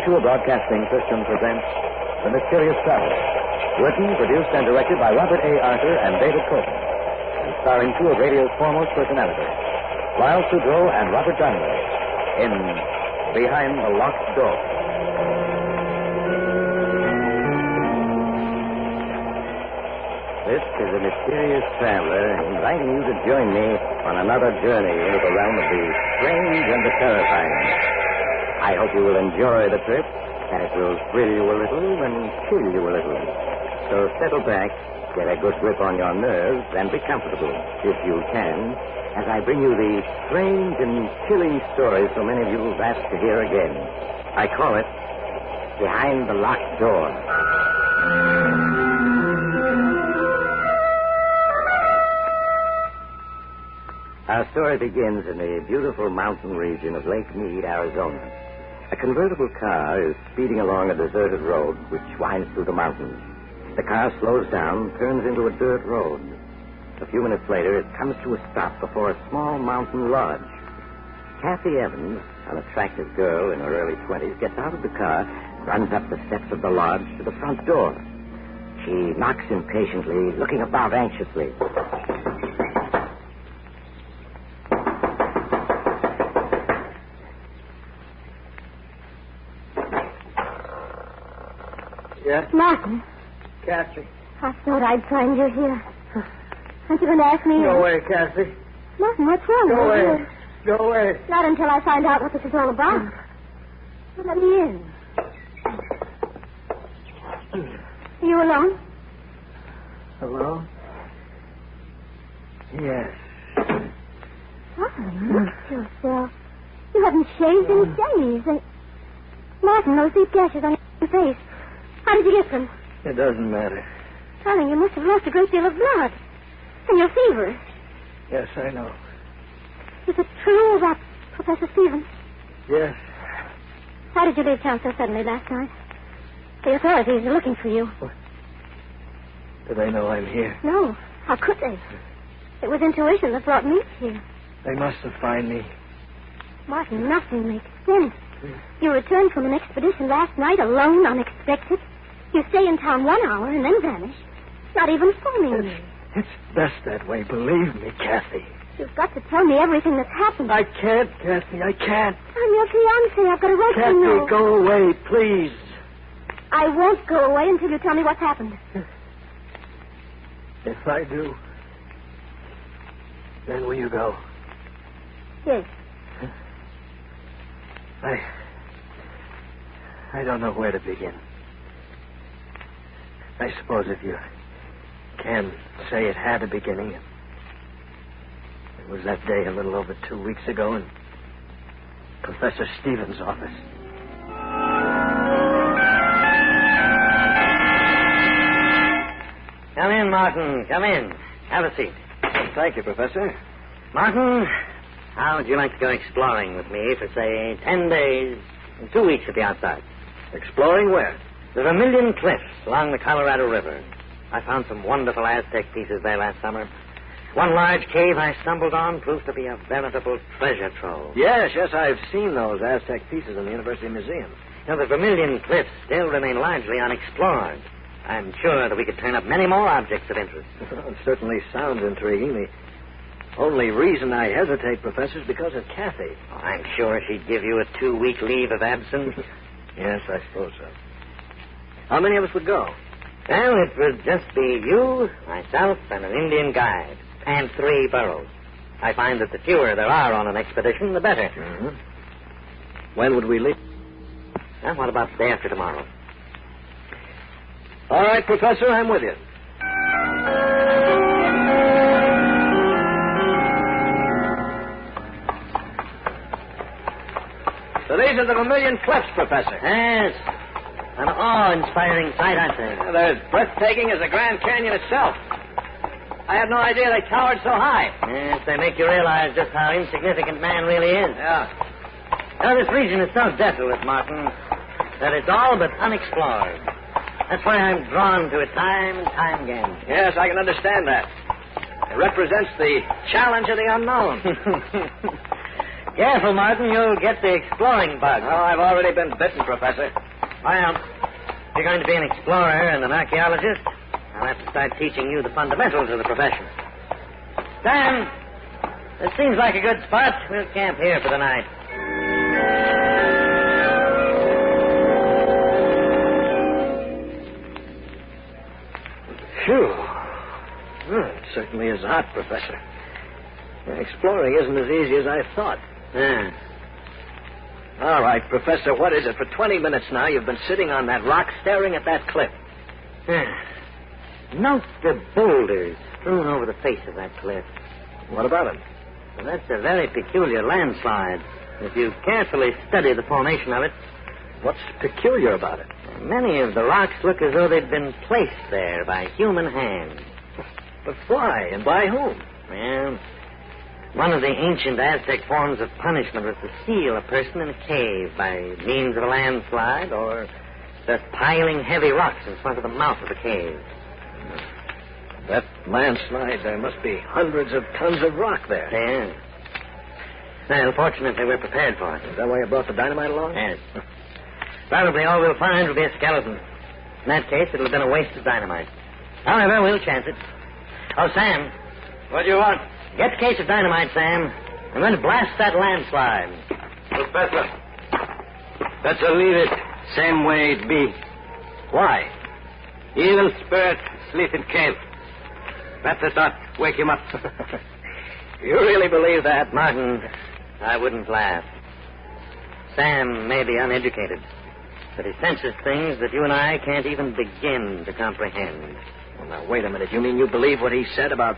Mutual Broadcasting System presents The Mysterious Traveler, written, produced, and directed by Robert A. Arthur and David Copeland, and starring two of radio's foremost personalities, Lyle Sudrow and Robert Donnelly, in Behind the Locked Door. This is a mysterious traveler inviting you to join me on another journey into the realm of the strange and the terrifying. I hope you will enjoy the trip, and it will thrill you a little and chill you a little. So settle back, get a good grip on your nerves, and be comfortable, if you can, as I bring you the strange and chilling stories so many of you have asked to hear again. I call it Behind the Locked Door. Our story begins in the beautiful mountain region of Lake Mead, Arizona. A convertible car is speeding along a deserted road which winds through the mountains. The car slows down, turns into a dirt road. A few minutes later, it comes to a stop before a small mountain lodge. Kathy Evans, an attractive girl in her early 20s, gets out of the car, runs up the steps of the lodge to the front door. She knocks impatiently, looking about anxiously. Yes? Martin. Kathy. I thought I'd find you here. Aren't you going to ask me? Go away, Kathy. Martin, what's wrong? Go away. Go away. Not until I find out what this is all about. Let me in. Are you alone? Hello? Yes. Martin, look at yourself. You haven't shaved in days. And Martin, those deep gashes on your face. How did you get them? It doesn't matter. Darling, you must have lost a great deal of blood. And you're feverish. Yes, I know. Is it true about Professor Stevens? Yes. How did you leave town so suddenly last night? The authorities are looking for you. What? Do they know I'm here? No. How could they? It was intuition that brought me here. They must have found me. Martin, nothing makes sense. You returned from an expedition last night alone, unexpected. You stay in town 1 hour and then vanish. Not even phoning me. It's best that way, believe me, Kathy. You've got to tell me everything that's happened. I can't, Kathy, I can't. I'm your fiancé. I've got a right to know. Kathy, go away, please. I won't go away until you tell me what's happened. If I do, then will you go? Yes. I don't know where to begin. I suppose if you can say it had a beginning. It was that day a little over 2 weeks ago in Professor Stevens' office. Come in, Martin. Come in. Have a seat. Thank you, Professor. Martin, how would you like to go exploring with me for, say, 10 days, 2 weeks at the outside? Exploring where? The Vermilion Cliffs along the Colorado River. I found some wonderful Aztec pieces there last summer. One large cave I stumbled on proved to be a veritable treasure trove. Yes, I've seen those Aztec pieces in the University Museum. Now, the Vermilion Cliffs still remain largely unexplored. I'm sure that we could turn up many more objects of interest. It certainly sounds intriguing. The only reason I hesitate, Professor, is because of Kathy. Oh, I'm sure she'd give you a 2-week leave of absence. Yes, I suppose so. How many of us would go? Well, it would just be you, myself, and an Indian guide, and 3 burros. I find that the fewer there are on an expedition, the better. Mm-hmm. When would we leave? Well, what about day after tomorrow? All right, Professor, I'm with you. So these are the Vermilion Cliffs, Professor. Yes. An awe-inspiring sight, aren't they? They're as breathtaking as the Grand Canyon itself. I had no idea they towered so high. Yes, they make you realize just how insignificant man really is. Yeah. Now, this region is so desolate, Martin, that it's all but unexplored. That's why I'm drawn to it time and time again. Yes, I can understand that. It represents the challenge of the unknown. Careful, Martin. You'll get the exploring bug. Oh, I've already been bitten, Professor. Well, if you're going to be an explorer and an archaeologist, I'll have to start teaching you the fundamentals of the profession. Sam, this seems like a good spot. We'll camp here for the night. Phew. It certainly is hot, Professor. Exploring isn't as easy as I thought. Yeah. All right, Professor, what is it? For 20 minutes now, you've been sitting on that rock staring at that cliff. Note the boulders strewn over the face of that cliff. What about them? Well, that's a very peculiar landslide. If you carefully study the formation of it. What's peculiar about it? Many of the rocks look as though they'd been placed there by human hands. But why, and by whom? Well, one of the ancient Aztec forms of punishment was to seal a person in a cave by means of a landslide or just piling heavy rocks in front of the mouth of the cave. That landslide, there must be hundreds of tons of rock there. Yeah. Well, fortunately, we're prepared for it. Is that why you brought the dynamite along? Yes. Probably all we'll find will be a skeleton. In that case, it'll have been a waste of dynamite. However, we'll chance it. Oh, Sam. What do you want? Get the case of dynamite, Sam. I'm going to blast that landslide. Professor, better leave it same way it be. Why? Evil spirit sleep in cave. Better not wake him up. You really believe that? Martin, I wouldn't laugh. Sam may be uneducated, but he senses things that you and I can't even begin to comprehend. Well, now, wait a minute. You mean you believe what he said about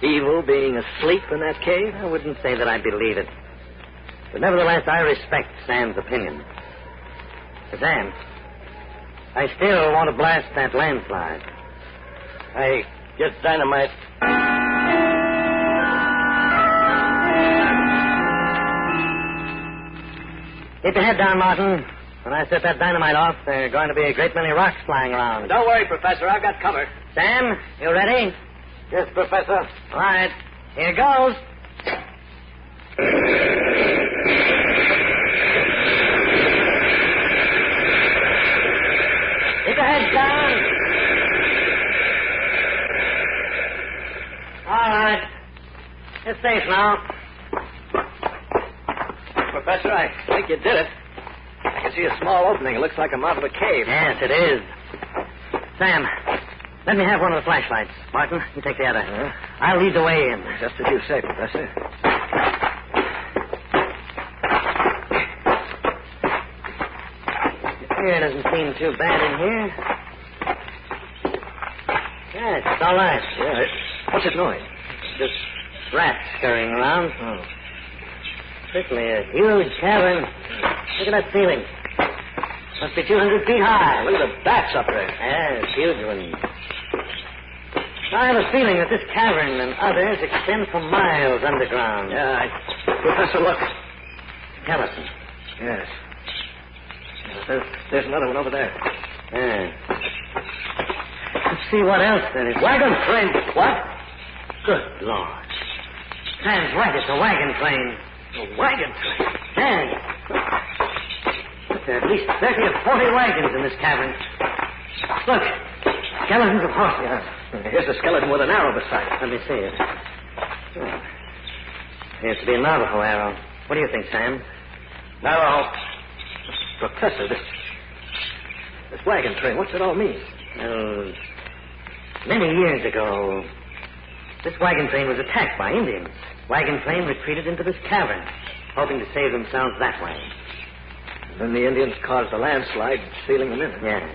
evil being asleep in that cave? I wouldn't say that I believe it. But nevertheless, I respect Sam's opinion. But Sam, I still want to blast that landslide. I get dynamite. Keep your head down, Martin. When I set that dynamite off, there are going to be a great many rocks flying around. Don't worry, Professor. I've got cover. Sam, you ready? Yes, Professor. All right. Here goes. Keep your head down. All right. It's safe now. Professor, I think you did it. I can see a small opening. It looks like I'm out of a cave. Yes, it is. Sam, let me have one of the flashlights. Martin, you take the other. I'll lead the way in. Just as you say, Professor. Here doesn't seem too bad in here. Yes, it's all right. Yeah, what's it noise? Just rats scurrying around. Oh. Certainly a huge cavern. Look at that ceiling. Must be 200 feet high. Look at the bats up there. Yes, huge ones. I have a feeling that this cavern and others extend for miles underground. Yeah, Professor, look. Skeleton. Yes. There's another one over there. Yeah. Let's see what else there is. Wagon train. What? Good Lord. Sam's right, it's a wagon train. A wagon train? Yes. There are at least 30 or 40 wagons in this cavern. Look, skeletons of horses. Yeah. Here's a skeleton with an arrow beside it. Let me see it. Oh. Appears to be a Navajo arrow. What do you think, Sam? Navajo. Professor, this wagon train, what's it all mean? Well, many years ago, this wagon train was attacked by Indians. Wagon train retreated into this cavern, hoping to save themselves that way. And then the Indians caused a landslide, sealing them in. Yeah.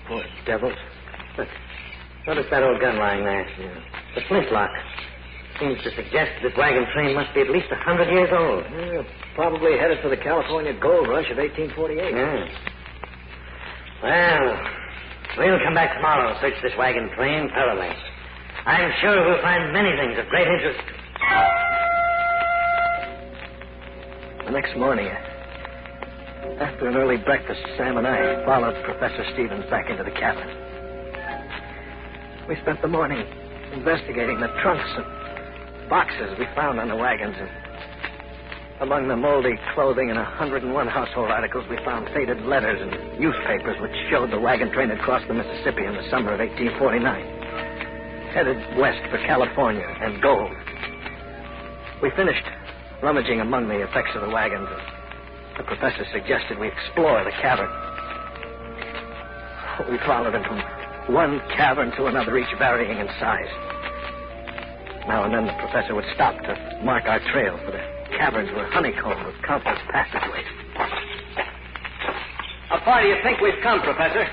Poor devils. Look, notice that old gun lying there. Yeah. The flintlock seems to suggest this wagon train must be at least 100 years old. Yeah, probably headed for the California gold rush of 1848. Yeah. Well, we'll come back tomorrow and search this wagon train thoroughly. I'm sure we'll find many things of great interest. The next morning, after an early breakfast, Sam and I followed Professor Stevens back into the cabin. We spent the morning investigating the trunks and boxes we found on the wagons, and Among the moldy clothing and 101 household articles, we found faded letters and newspapers which showed the wagon train had crossed the Mississippi in the summer of 1849, headed west for California and gold. We finished rummaging among the effects of the wagons, and the professor suggested we explore the cavern. We followed him from one cavern to another, each varying in size. Now and then the professor would stop to mark our trail, for the caverns were honeycombed with countless passageways. How far do you think we've come, Professor?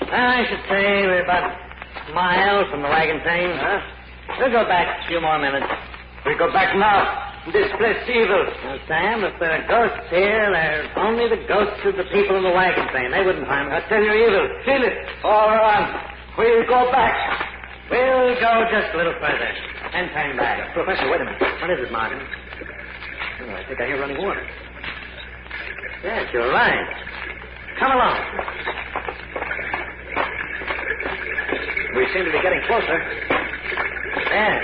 I should say we're about a mile from the wagon train. Huh? We'll go back a few more minutes. We go back now. This place is evil. Now, Sam, if there are ghosts here, they're only the ghosts of the people in the wagon train. They wouldn't harm I us. tell you, evil. Feel it. All around. We'll go back. We'll go just a little further and turn back. Professor, wait a minute. What is it, Martin? Oh, I think I hear running water. Yes, you're right. Come along. We seem to be getting closer. Yes.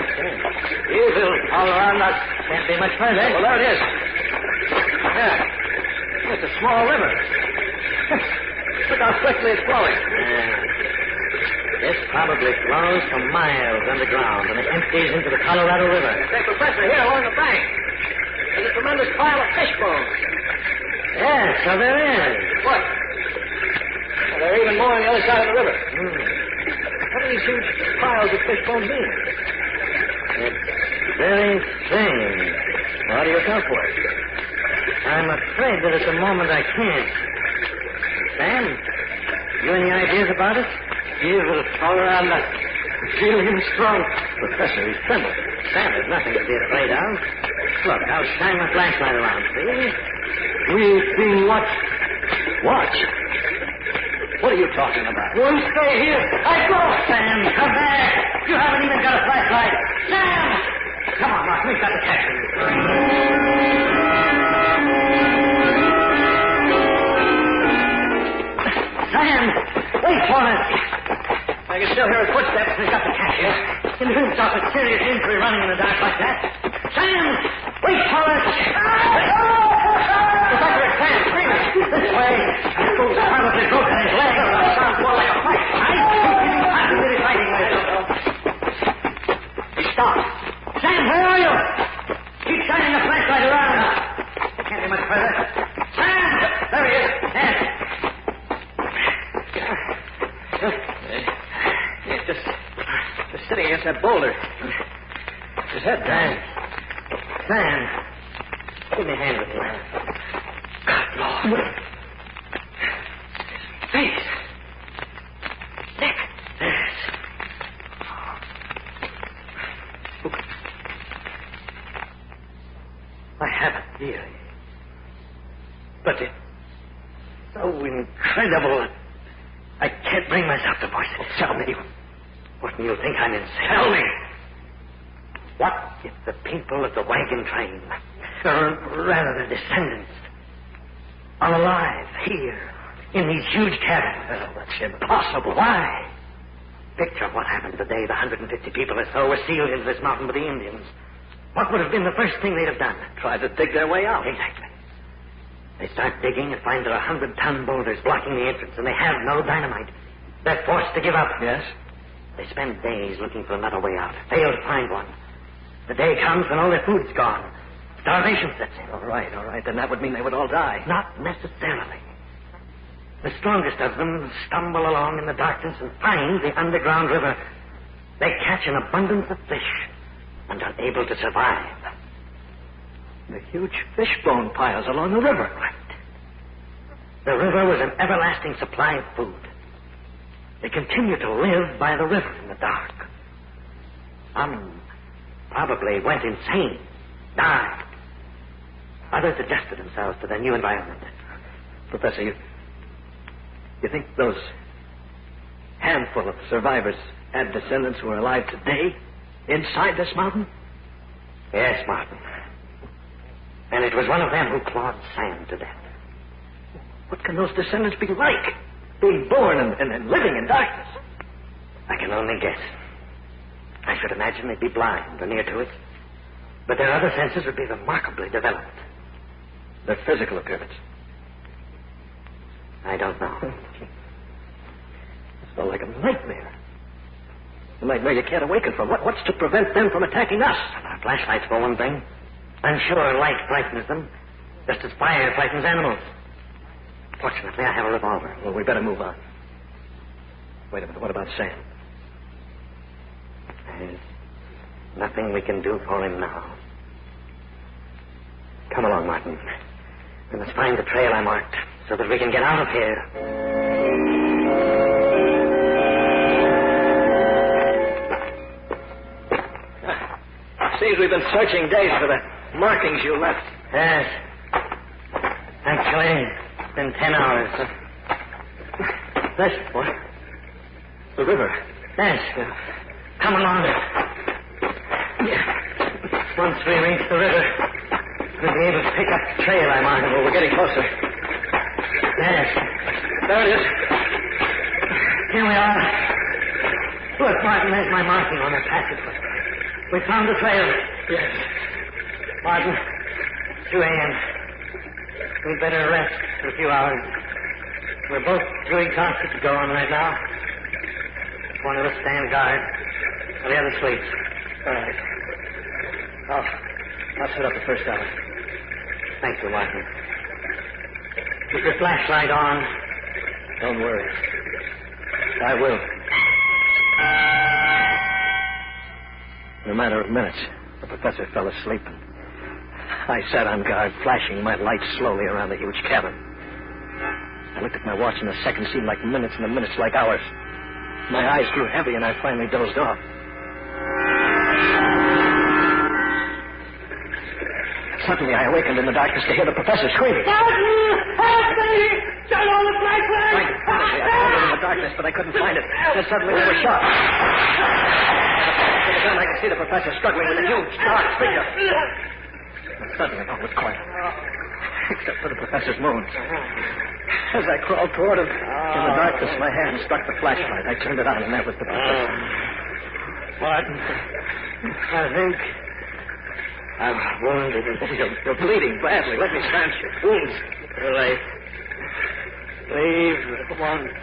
Evil all around us. Can't be much further. Well, there it is. Yeah. It's a small river. Look how swiftly it's flowing. This probably flows for miles underground and it empties into the Colorado River. Say, Professor, here along the bank, there's a tremendous pile of fish bones. Yes, so there is. What? Well, there are even more on the other side of the river. What do these huge piles of fish bones mean? It's very strange. How do you account for it? I'm afraid that at the moment I can't. Sam, you any ideas about it? Evil all around us. Feeling him strong. Professor, he's trembling. Sam, there's nothing to be afraid of. Look, I'll shine my flashlight around, see? We've been watched. Watch? What are you talking about? We'll stay here. I go. Sam, come back. You haven't even got a flashlight. Sam! Come on, Mark. We've got to catch him. Sam! Wait for us. I can still hear his footsteps. We've got to catch him. You can stop a serious injury running in the dark like that. Sam! Wait for us. Professor, it's Sam. Screaming. This way. That fool's probably broken his leg. It sounds more like a fight. I think he's possibly fighting with him. He stopped. Sam, where are you? Keep shining the flashlight around. It can't be much further. Sam! There he is. Yes. He's just sitting against that boulder. His head down. Sam, give me a hand with you. God, Lord. Face. Neck. Yes. I haven't really. But it's so incredible that I can't bring myself to voice it. Tell me. What do you think I'm insane? Tell me. What if the people of the wagon train, or rather the descendants, are alive here in these huge caverns? Oh, that's impossible. Why? Picture what happened the day the 150 people or so were sealed into this mountain with the Indians. What would have been the first thing they'd have done? Tried to dig their way out. Exactly. They start digging and find there are 100-ton boulders blocking the entrance, and they have no dynamite. They're forced to give up. Yes? They spend days looking for another way out, fail to find one. The day comes when all their food's gone. Starvation sets in. All right. Then that would mean they would all die. Not necessarily. The strongest of them stumble along in the darkness and find the underground river. They catch an abundance of fish and are able to survive. The huge fish bone piles along the river. Right. The river was an everlasting supply of food. They continue to live by the river in the dark. Some probably went insane, died. Others adjusted themselves to their new environment. Professor, you think those handful of survivors had descendants who are alive today inside this mountain? Yes, Martin. And it was one of them who clawed Sam to death. What can those descendants be like? Being born and living in darkness. I can only guess. I should imagine they'd be blind or near to it. But their other senses would be remarkably developed. Their physical appearance? I don't know. It's not like a nightmare. A nightmare you can't awaken from. What's to prevent them from attacking us? Our flashlights, for one thing. I'm sure light frightens them, just as fire frightens animals. Fortunately, I have a revolver. Well, we better move on. Wait a minute. What about Sam? There's nothing we can do for him now. Come along, Martin. We must find the trail I marked so that we can get out of here. Seems we've been searching days for the markings you left. Yes. Actually, it's been 10 hours. This, what? The river. Yes. Come along. Once we reach the river, we'll be able to pick up the trail I marked. Well, we're getting closer. Yes. There it is. Here we are. Look, Martin, there's my marking on the passage. We found the trail. Yes. Martin, 2 a.m. We'd better rest for a few hours. We're both too exhausted to go on right now. One of us stand guard, while the other sleeps. All right. I'll set up the first hour. Thank you, Martin. Keep your flashlight on. Don't worry. I will. In a matter of minutes, the professor fell asleep. I sat on guard, flashing my light slowly around the huge cabin. I looked at my watch, and the seconds seemed like minutes, and the minutes like hours. My eyes grew heavy, and I finally dozed off. Suddenly, I awakened in the darkness to hear the professor screaming. Help me! Help me! Turn on the flashlight! Frantically, I called in the darkness, but I couldn't find it. Then suddenly, we were shot. From the gun, I could see the professor struggling with a huge, dark figure. And suddenly, all was quiet, except for the professor's moans. As I crawled toward him, in the darkness, my hand struck the flashlight. I turned it on, and that was the professor. Martin, I think I'm wounded. You're bleeding badly. Let me stanch your wounds. Too late. Leave at once.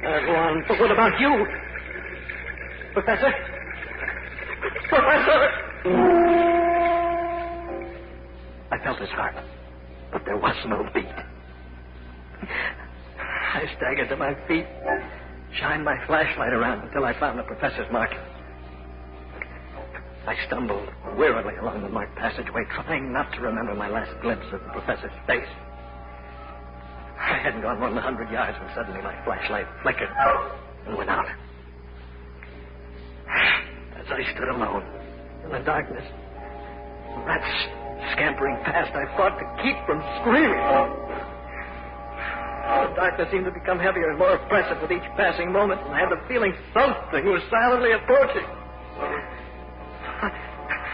At once. But what about you? Professor? Professor! I felt his heart, but there was no beat. I staggered to my feet, shined my flashlight around until I found the professor's marking. I stumbled wearily along the marked passageway, trying not to remember my last glimpse of the professor's face. I hadn't gone more than 100 yards when suddenly my flashlight flickered and went out. As I stood alone in the darkness, rats scampering past, I fought to keep from screaming. The darkness seemed to become heavier and more oppressive with each passing moment, and I had the feeling something was silently approaching.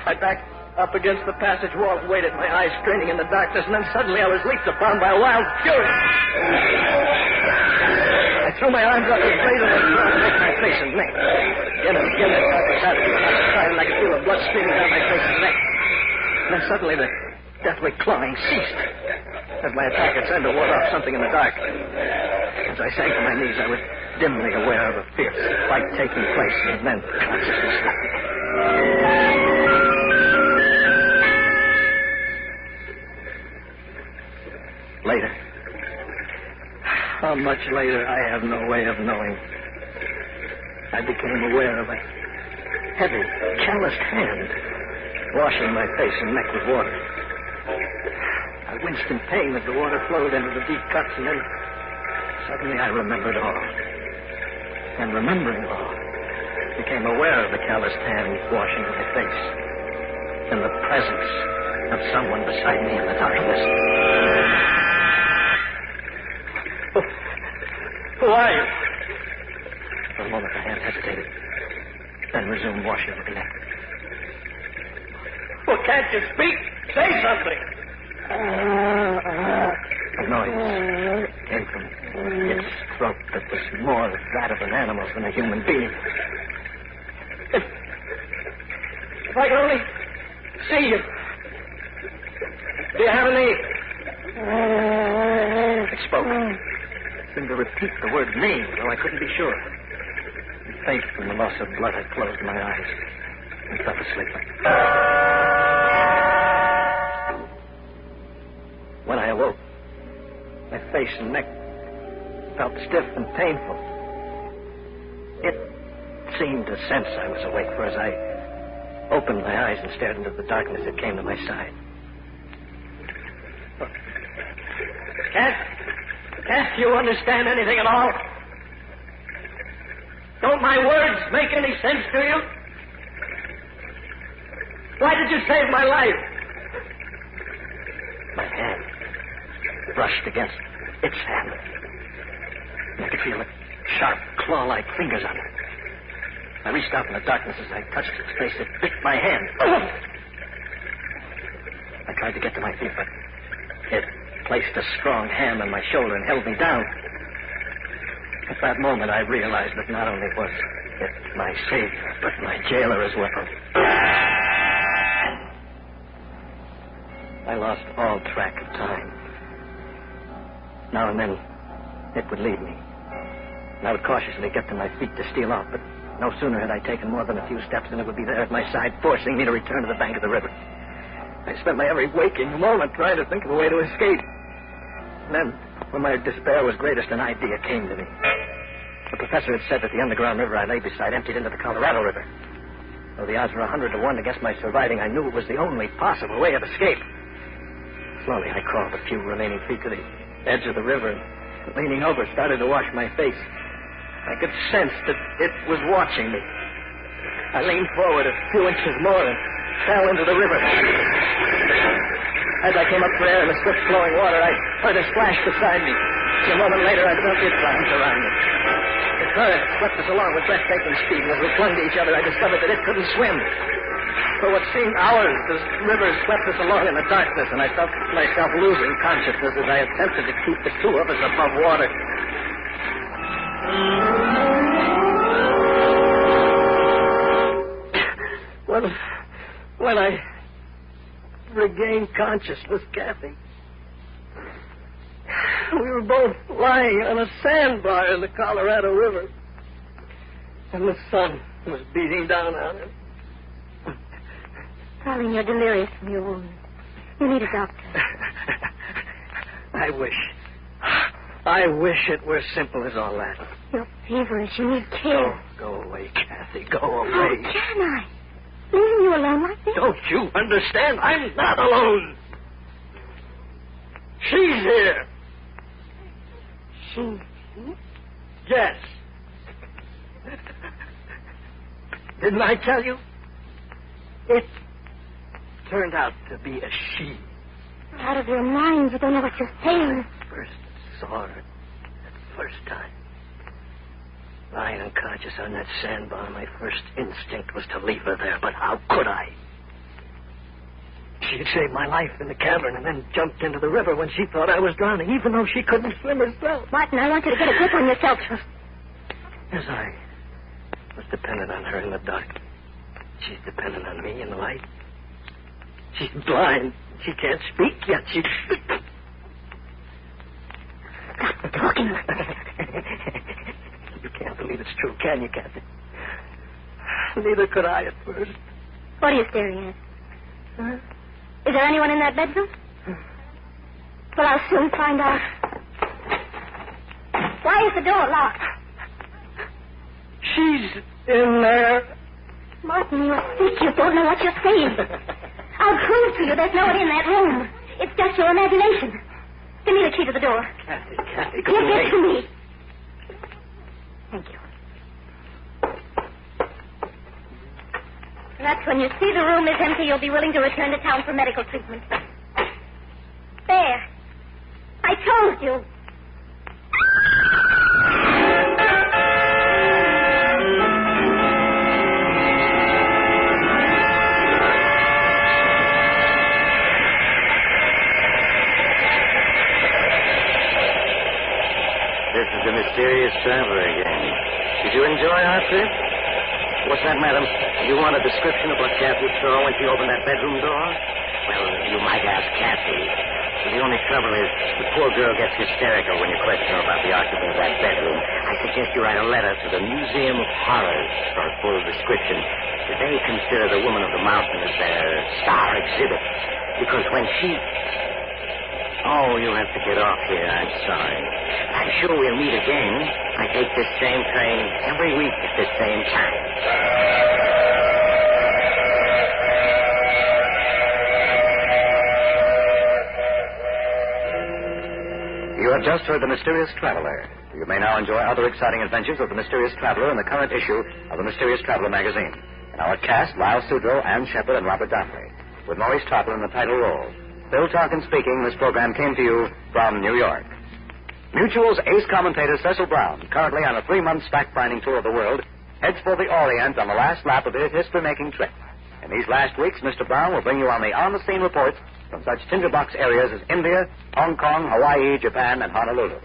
I backed up against the passage wall and waited, my eyes straining in the darkness, and then suddenly I was leaped upon by a wild fury. I threw my arms up and blazed and tried to make my face and neck. Again and again I tried to savage and I could feel the blood streaming down my face and neck. And then suddenly the deathly clawing ceased. As my attacker turned to ward off something in the dark. As I sank to my knees, I was dimly aware of a fierce fight taking place, and then consciousness left me. Later. How much later, I have no way of knowing. I became aware of a heavy, calloused hand washing my face and neck with water. I winced in pain as the water flowed into the deep cuts, and then suddenly I remembered all. And remembering all, became aware of the calloused hand washing my face and the presence of someone beside me in the darkness. Who are you? For a moment, the hand hesitated, then resumed washing the neck. Well, can't you speak? Say something. A noise came from its throat that was more that of an animal than a human being. If I could only see you. Do you have any... It spoke. It seemed to repeat the word name, though I couldn't be sure. Faint from the loss of blood, I closed my eyes and fell asleep. When I awoke, my face and neck felt stiff and painful. It seemed to sense I was awake, for as I opened my eyes and stared into the darkness, it came to my side. Can't you understand anything at all? Don't my words make any sense to you? Why did you save my life? My hand brushed against its hand. I could feel the sharp, claw-like fingers on it. I reached out in the darkness as I touched its face. It bit my hand. I tried to get to my feet, but it placed a strong hand on my shoulder and held me down. At that moment, I realized that not only was it my savior, but my jailer as well. I lost all track of time. Now and then, it would leave me. And I would cautiously get to my feet to steal off, but no sooner had I taken more than a few steps than it would be there at my side, forcing me to return to the bank of the river. I spent my every waking moment trying to think of a way to escape. And then, when my despair was greatest, an idea came to me. The professor had said that the underground river I lay beside emptied into the Colorado River. Though the odds were 100 to 1 against my surviving, I knew it was the only possible way of escape. Slowly, I crawled a few remaining feet to the edge of the river and, leaning over, started to wash my face. I could sense that it was watching me. I leaned forward a few inches more and fell into the river. As I came up for air in the swift flowing water, I heard a splash beside me. A moment later, I felt its arms around me. The current swept us along with breathtaking speed, and as we clung to each other, I discovered that it couldn't swim. For what seemed hours, the river swept us along in the darkness, and I felt myself losing consciousness as I attempted to keep the two of us above water. When I regained consciousness, Kathy, we were both lying on a sandbar in the Colorado River, and the sun was beating down on it. Darling, you're delirious from your wound. You need a doctor. I wish it were simple as all that. You're feverish. You need care. Go away, Kathy. Go away. How can I? Leaving you alone like this? Don't you understand? I'm not alone. She's here. She's here? Yes. Didn't I tell you? It turned out to be a she. Out of your mind. You don't know what you're saying. First saw her that first time. Lying unconscious on that sandbar, my first instinct was to leave her there, but how could I? She had saved my life in the cavern and then jumped into the river when she thought I was drowning, even though she couldn't swim herself. Martin, I want you to get a grip on yourself. As I was dependent on her in the dark, she's dependent on me in the light. She's blind. She can't speak yet. Stop talking. You can't believe it's true, can you, Kathy? Neither could I at first. What are you staring at? Huh? Is there anyone in that bedroom? Well, I'll soon find out. Why is the door locked? She's in there. Martin, you're sick. You don't know what you're saying. I'll prove to you there's no one in that room. It's just your imagination. Give me the key to the door. Kathy, go Give away. it to me. Thank you. That's when you see the room is empty, you'll be willing to return to town for medical treatment. There. I told you. This is the mysterious traveler again. Did you enjoy our trip? What's that, madam? You want a description of what Kathy saw when she opened that bedroom door? Well, you might ask Kathy. The only trouble is the poor girl gets hysterical when you question her about the occupant of that bedroom. I suggest you write a letter to the Museum of Horrors for a full description. They consider the Woman of the Mountain as their star exhibit. Because when she... Oh, you'll have to get off here. I'm sorry. I'm sure we'll meet again. I take this same train every week at this same time. You have just heard The Mysterious Traveler. You may now enjoy other exciting adventures of The Mysterious Traveler in the current issue of The Mysterious Traveler magazine. In our cast, Lyle Sudrow, Ann Shepard, and Robert Donnelly, with Maurice Tarple in the title role. Bill Tarkin speaking. This program came to you from New York. Mutual's ace commentator Cecil Brown, currently on a 3-month fact-finding tour of the world, heads for the Orient on the last lap of his history-making trip. In these last weeks, Mr. Brown will bring you on the on-the-scene reports from such tinderbox areas as India, Hong Kong, Hawaii, Japan, and Honolulu.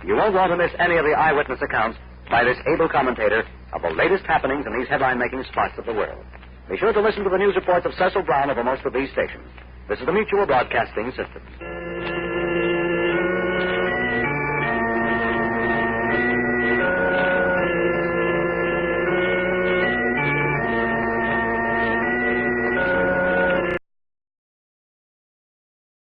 You won't want to miss any of the eyewitness accounts by this able commentator of the latest happenings in these headline-making spots of the world. Be sure to listen to the news reports of Cecil Brown over most of these stations. This is the Mutual Broadcasting System.